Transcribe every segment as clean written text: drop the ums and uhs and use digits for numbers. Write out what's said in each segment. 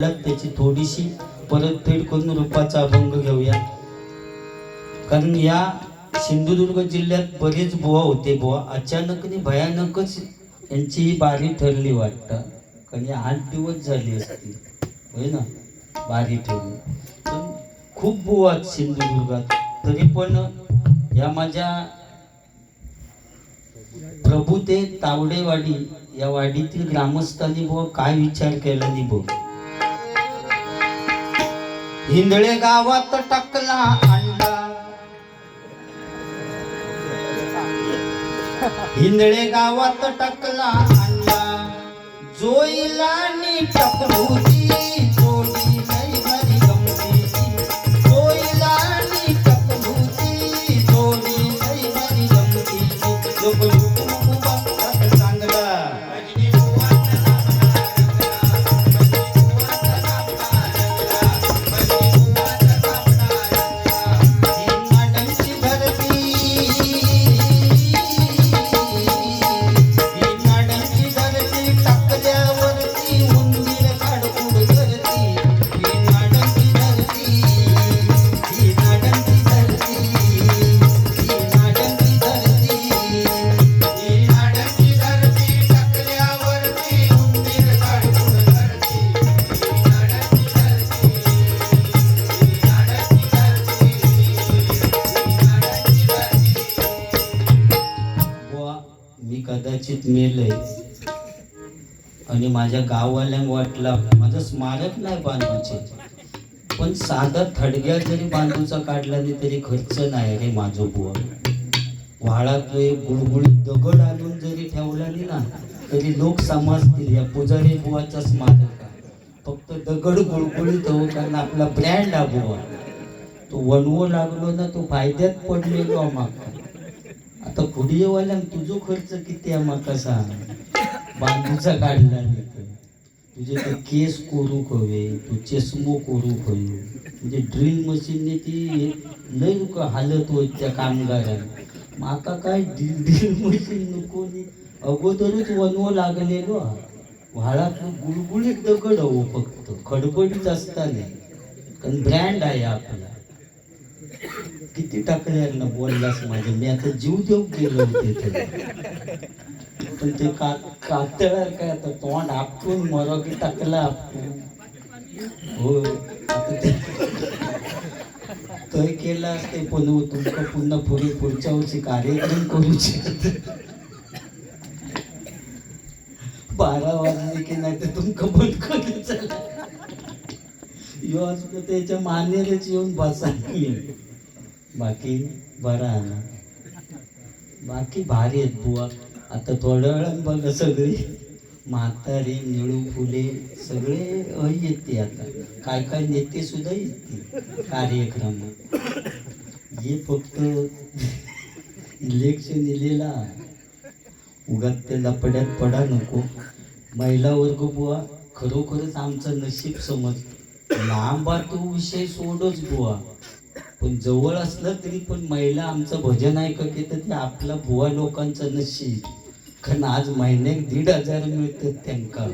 त्याची थोडीशी परतफेड करून रूपाचा अभंग घेऊया. कारण या सिंधुदुर्ग जिल्ह्यात बरेच बुवा होते. बुवा अचानकने भयानकच यांची ही बारी ठरली वाटतं. कारण या 8 दिवस झाले असतील होय ना बारी ठरली. पण खूप बुवा आहेत सिंधुदुर्गात. तरी पण या माझ्या प्रभू ते तावडेवाडी या वाडीतील ग्रामस्थांनी बुवा काय विचार केला नाही बुवा. हिंदळे गावात टाकला अंडा, हिंदळे गावात टाकला अंडा, जोईला नी टकरूची जोडी नाही भरी गमतीची, जोईला नी टकरूची जोडी नाही भरी गमतीची. चांगला कदाचित मेलय आणि माझ्या गाववाल्यांना वाटला माझं स्मारक नाही बांधूचे, पण साधा थडग्या जरी बांधूचा काढला नाही तरी खर्च नाही रे माझं बुवा. व्हाळात एक गुळगुळीत दगड आणून जरी ठेवला नाही ना तरी लोक समजतील या पुजारी बुवाचा स्मारक आहे. फक्त दगड गुळगुळीत हो, कारण आपला ब्रँड हा बुवा. तो वनवो लागलो ना तो फायद्यात पडलेलो आम्हाला. आता पुढेवाल्या तुझो खर्च किती आहे मग कसा बांबूचा काढला नाही तर तुझे ते केस कोरू हवे, तू चष्मो कोरू हवे. म्हणजे ड्रिल मशीनने ती लय हालत होत त्या कामगारांना. माका काय ड्रिल मशीन नको, अगोदरच वनवो लागलेलो. व्हाळात गुळगुळीत दगड हवं फक्त, खडबडीत असताना. कारण ब्रँड आहे आपला. किती टाकले ना बोललास माझे, मी आता जीव देऊ गेलो होते पण ते कातळ काय आता तोंड आपटून मरो की टाकला आपटून हो. आता ते तय केला असते पण तुमका पुन्हा पुढच्या वर्षी कार्यक्रम करूचे 12 वाजले की नाही तर तुमका बंद करू चला यो असतो त्याच्या मानेरच येऊन बसा. बाकी बरा ना, बाकी भारी आहेत बुवा. आता थोड्या वेळात बघा सगळी म्हातारी निळू फुले सगळे येते. आता काय काय नेते सुद्धा येते कार्यक्रमात. हे फक्त इलेक्शन इलेला उगाच ते लपड्यात पडा नको. महिला वर्ग बुवा खरोखरच आमचं नशीब समज. लांबा तो विषय सोडच बुवा, पण जवळ असलं तरी पण महिला आमचं भजन ऐकत येतं ते आपला बुवा लोकांचं नशीब. कारण आज महिन्यात 1,500 मिळतात त्यांना.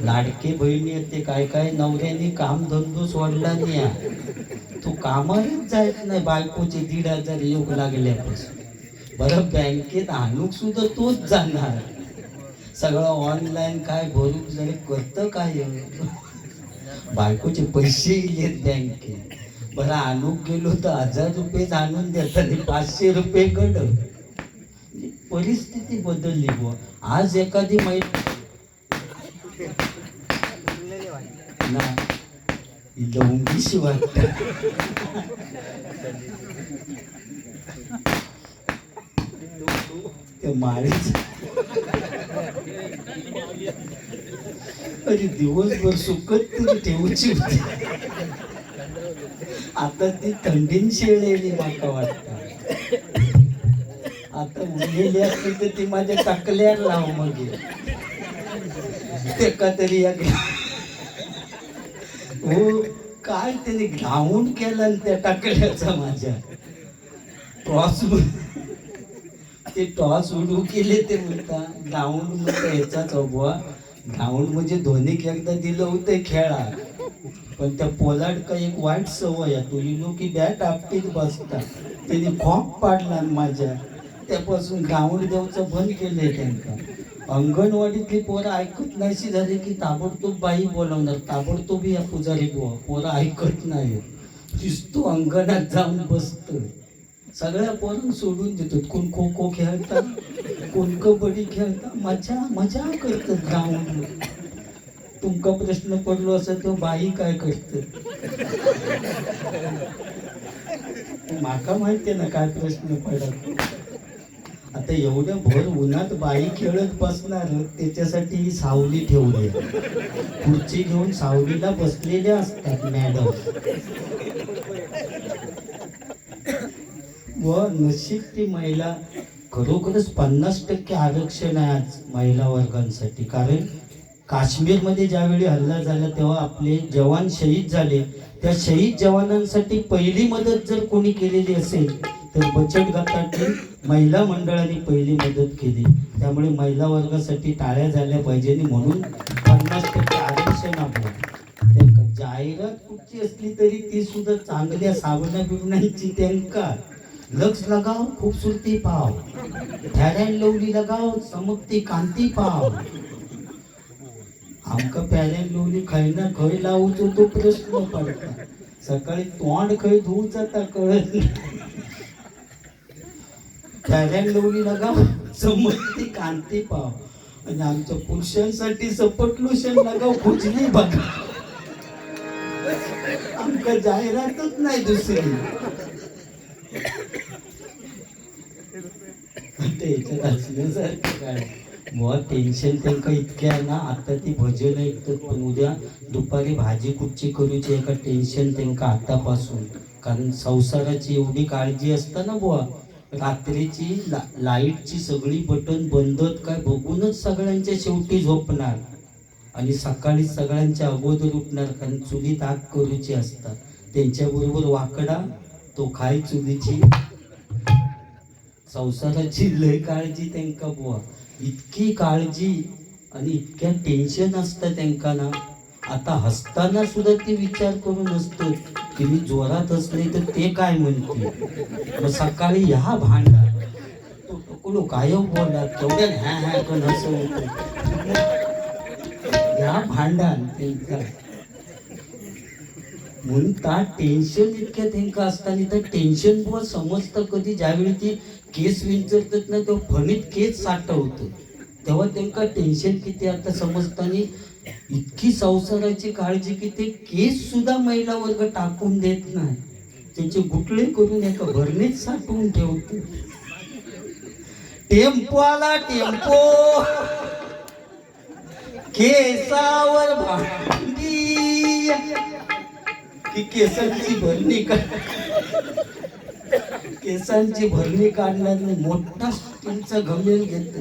लाडके बहिणी येते काय काय नवऱ्याने काम धंदो सोडला नाही, तो कामालाच जायच नाही. बायकोचे 1,500 योग लागल्यापासून बरं बँकेत आणूक सुद्धा तोच जाणार. सगळं ऑनलाईन काय भरूक जरी करतं काय, बायकोचे पैसे येत बँकेत. बरं आणूक गेलो तर 1000 रुपये आणून देतात, 500 रुपये कड. परिस्थिती बदलली बुवा. आज एखादी महिला लवंगीशी वाटत त्या माळीच अरे दिवसभर सुकत तरी ठेवूची होती. आता ती थंडीन शेळलेली माका वाटत. आता उरलेली असते तर ती माझ्या टाकल्यावर लाव मग एका तरी हो. काय त्याने ग्राउंड केलं त्या टाकल्याचा माझ्या टॉस ते टॉस उडू केले. ते म्हणता ग्राउंड मध्ये ह्याचाच अभवा ग्राउंड म्हणजे धोनीक एकदा दिलं होतं खेळा, पण त्या पोलाड का एक वाईट सवय आहे, तो इलो की बॅट आपटीत बसता, त्याने खॉक पाडला माझ्या, त्यापासून ग्राउंड देवचं बंद केलंय त्यांना. अंगणवाडीतली पोरं ऐकत नाहीशी झाली की ताबडतोब बाई बोलावणार, ताबडतोब या पुजारी बुवा, पोरं ऐकत नाही, दिसतो अंगणात जाऊन बसतो. सगळ्या पोरांना सोडून देतो, कोण खो खो खेळतात, कोण कबड्डी खेळतात, मजा मजा करतात ग्राउंड. तुमका प्रश्न पडलो असेल तर बाई काय करते, माका माहितीये ना काय प्रश्न पडत. आता एवढ्या भर उन्हात बाई खेळत बसणार, त्याच्यासाठी ही सावली ठेवली, खुर्ची घेऊन सावलीला बसलेल्या असतात मॅडम. व नशीब ती महिला, खरोखरच 50% आरक्षण आहे आज महिला वर्गांसाठी. कारण काश्मीरमध्ये ज्यावेळी हल्ला झाला तेव्हा आपले जवान शहीद झाले, त्या शहीद जवानांसाठी पहिली मदत जर कोणी केलेली असेल तर बचत गटातील महिला मंडळाने पहिली मदत केली. त्यामुळे महिला वर्गासाठी टाळ्या झाल्या पाहिजे, म्हणून 50% आरक्षण आपण. जाहिरात कुठची असली तरी ती सुद्धा चांगल्या साबणा बिबणांची, त्यांका लक्ष लगाव खूबसूरती पाव, फेअर अँड लवली लगाव चमकती कांती पाव. आमका फेअर अँड लवली खायना खय लावूचो तो प्रश्न पडता, सकाळी तोंड खय धुवूच आता कळत नाही. फेअर अँड लवली लगाव चमकती कांती पाव, आणि आमच्या पुरुषांसाठी सपट लोशन लगाव खुजली बघा. आमका जाहिरातच नाही दुसरी. त्याच्यात असल्यासारखं काय बुवा, टेन्शन त्यांना इतके आहे ना. आता ती भजन ऐकतात, पण उद्या दुपारी भाजी कुठची करूची एका टेन्शन त्यांना आतापासून. कारण संसाराची एवढी काळजी असतं ना बुवा, रात्रीची लाईटची सगळी बटन बंद काय बघूनच सगळ्यांच्या शेवटी झोपणार, आणि सकाळी सगळ्यांच्या अगोदर उठणार, कारण चुलीत आग करूची असतात. त्यांच्याबरोबर वाकडा तो खाय चुलीची. संसाराची लय काळजी त्यांका बुवा, इतकी काळजी आणि इतक्या टेन्शन असतं त्यांका ना. आता हसताना सुद्धा ते विचार करून असतं की मी जोरात हसले तर ते काय म्हणते. मग सकाळी ह्या भांडा तो टोकलो काय बोलला केवढ्या ह्या ह्या पण असं होतं, ह्या भांडण त्यांका. म्हणून त्या टेन्शन इतक्या त्यांका असताना तर टेन्शन बुवा समजतं कधी, ज्यावेळी ती केस विंचरतात ना तेव्हा फणीत केस साठवतं, तेव्हा त्यांना टेन्शन किती. आता समजताना इतकी संसाराची काळजी की ते केस सुद्धा महिला वर्ग टाकून देत नाही, त्यांचे गुटळे करून एका भरणीत साठवून ठेवते. टेम्पो आला टेम्पो, केसावर भांडी की केसांची भरणी केसांची भरणी काढणार नाही, मोठा स्टीलचा गमेल घेत,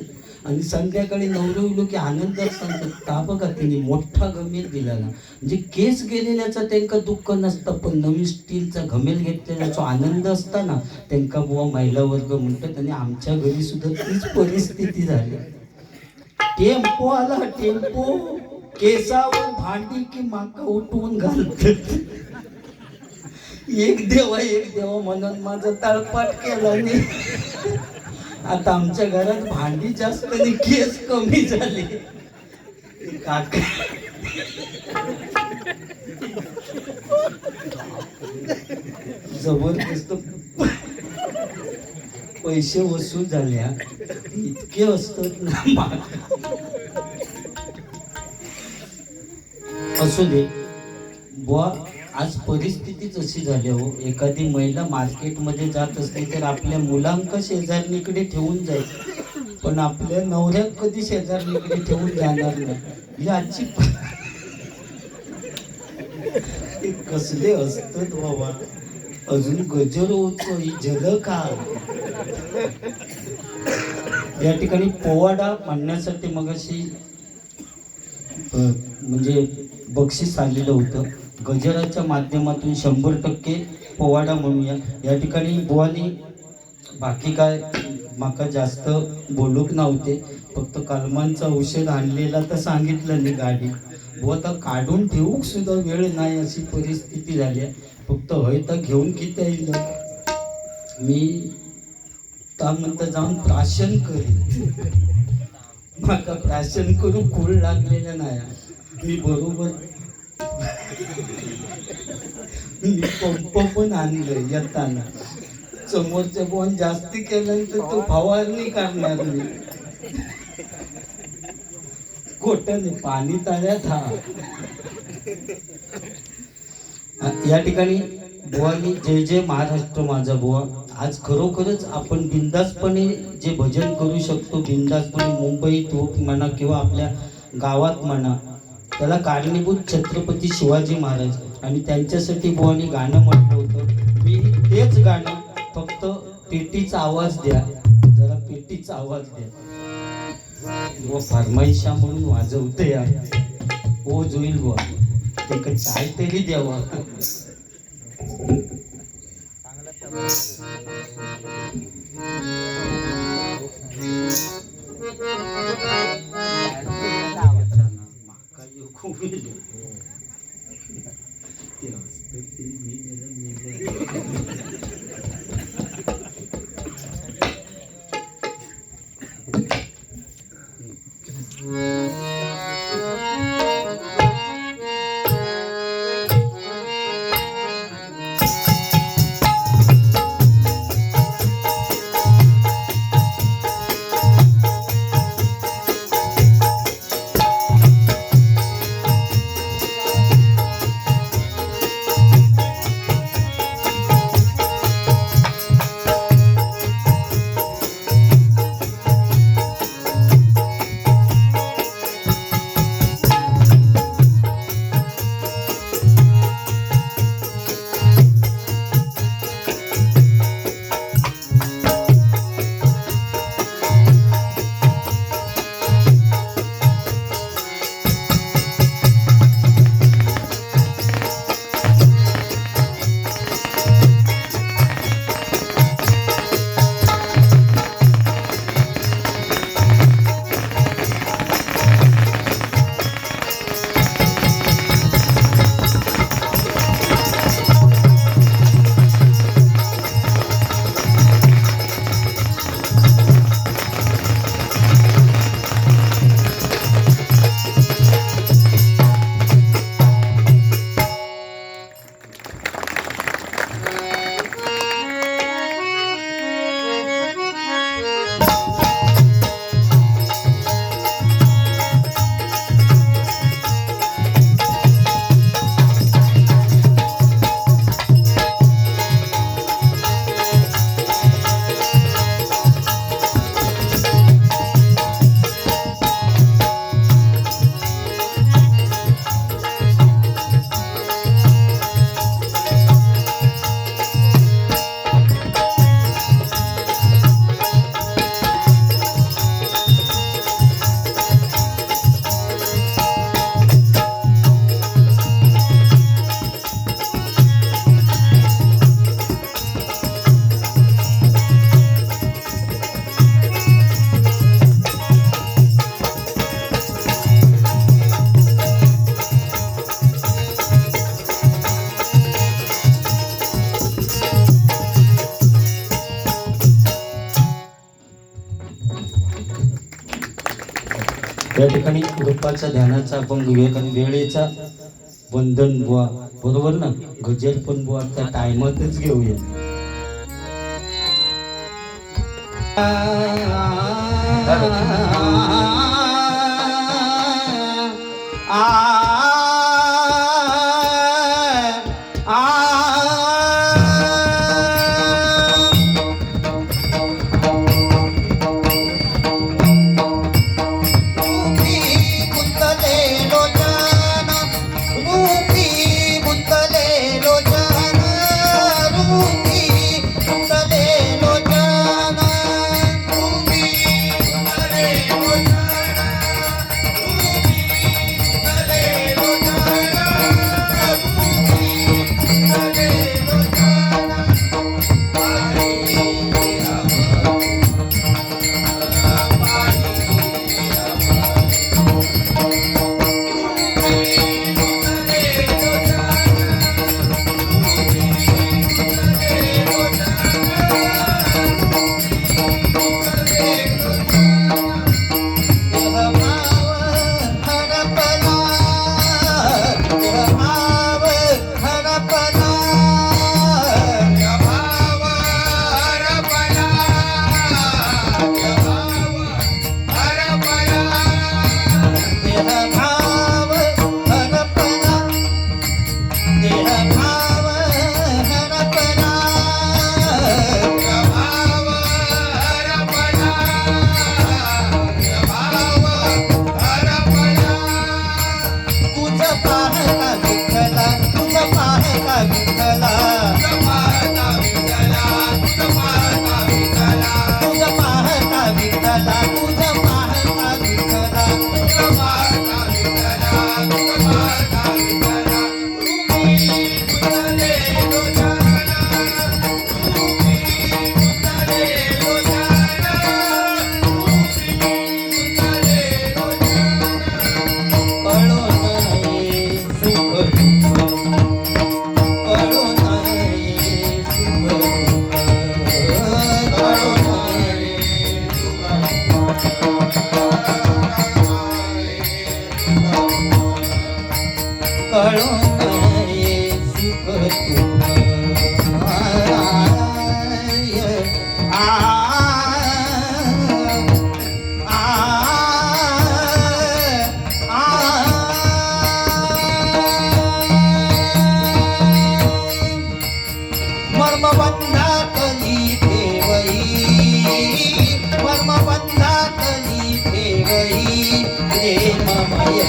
आणि संध्याकाळी नवरवलो की आनंदात सांगतात का बघा तिने मोठा गमेल दिला ना. म्हणजे केस गेलेल्याचा त्यांना दुःख नसतं, पण नवीन स्टीलचा घमेल घेतलेल्याचा आनंद असताना त्यांना बुवा महिला वर्ग म्हणतात. आणि आमच्या घरी सुद्धा तीच परिस्थिती झाली. टेम्पो आला टेम्पो, केसावर भांडी की माका उठवून घालतात. एक देवा म्हणून माझा तळपाट केला नाही. आता आमच्या घरात भांडी जास्त आणि केस कमी झाले. काका जबरदस्त पैसे वसूल झाल्या, इतके असतात ना. असू दे बुवा, आज परिस्थितीच अशी झाली हो. एखादी महिला मार्केटमध्ये जात असते तर आपल्या मुलांका शेजारणीकडे ठेवून जाईल, पण आपल्या नवऱ्यात कधी शेजारणीकडे ठेवून जाणार नाही. ही आजची कसले असतात बाबा. अजून गजर होतो ही झलका. या ठिकाणी पोवाडा म्हणण्यासाठी मगाशी म्हणजे बक्षीस आलेलं होतं. गजराच्या माध्यमातून 100% पोवाडा म्हणूया. या ठिकाणी बुवानी बाकी काय माका जास्त बोलूक नव्हते, फक्त कलमांचा औषध आणलेला तर सांगितलं नाही गाडी बुवा, तर काढून ठेवूक सुद्धा वेळ नाही अशी परिस्थिती झाली आहे. फक्त होय तर घेऊन किती येईल मी त्यानंतर जाऊन प्राशन करेन. माका प्राशन करू खूळ लागलेलं नाही. मी बरोबर मी पंप पण आणलं येताना. समोरच्या बोन जास्ती केल्यानंतर तो फवारणी करणार मी. खोटं नाही, पाणी तळ्यात या ठिकाणी बुवानी जय जय महाराष्ट्र माझा बुवा. आज खरोखरच आपण बिंदासपणे जे भजन करू शकतो, बिंदासपणे मुंबईत म्हणा किंवा आपल्या गावात म्हणा, त्याला कारणीभूत छत्रपती शिवाजी महाराज. आणि त्यांच्यासाठी बुवानी गाणं म्हटलं होतं. मी तेच गाणं, फक्त पेटीचा आवाज द्या, जरा पेटीचा आवाज द्या. व फरमाईशा म्हणून वाजवते या ओ जोईल बुवा, ते काहीतरी द्यावा. या ठिकाणी रूपाचा ध्यानाचा आपण घेऊया, कारण वेळेचा बंधन बुवा, बरोबर ना. गजर पण बुवा त्या टायमातच घेऊया. Hare नये सुख तुम मर्मबंधातली ठेवई प्रेममय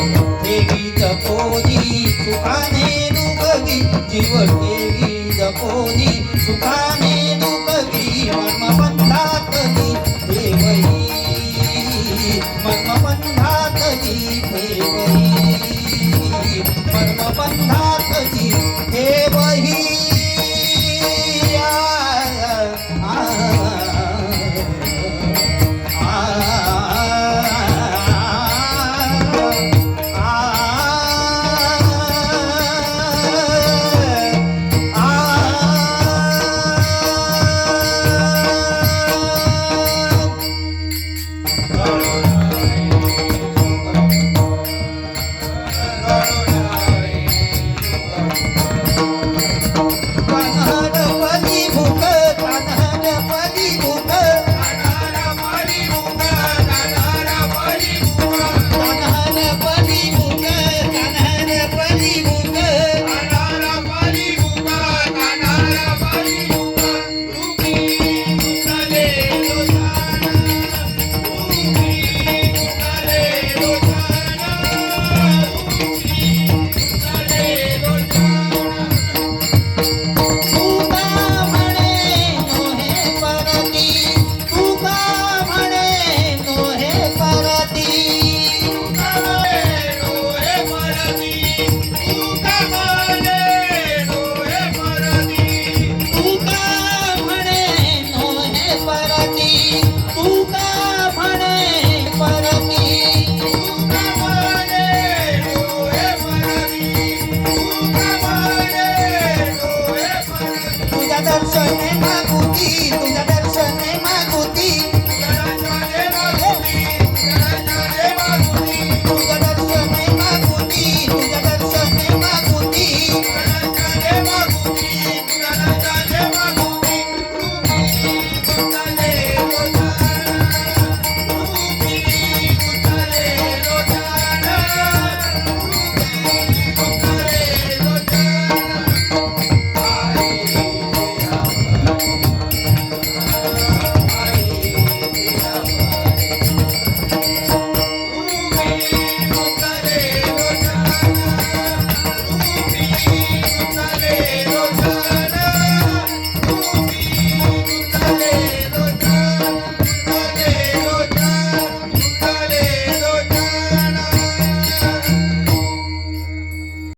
ठेवी जपोनी सुखाने दुखगी जीव ठेवी जपोनी सुखाने दुखगी मर्मबंधातली ठेवई मर्मबंधातली ठेवई मर्मबंधातली ठेवई दर्शने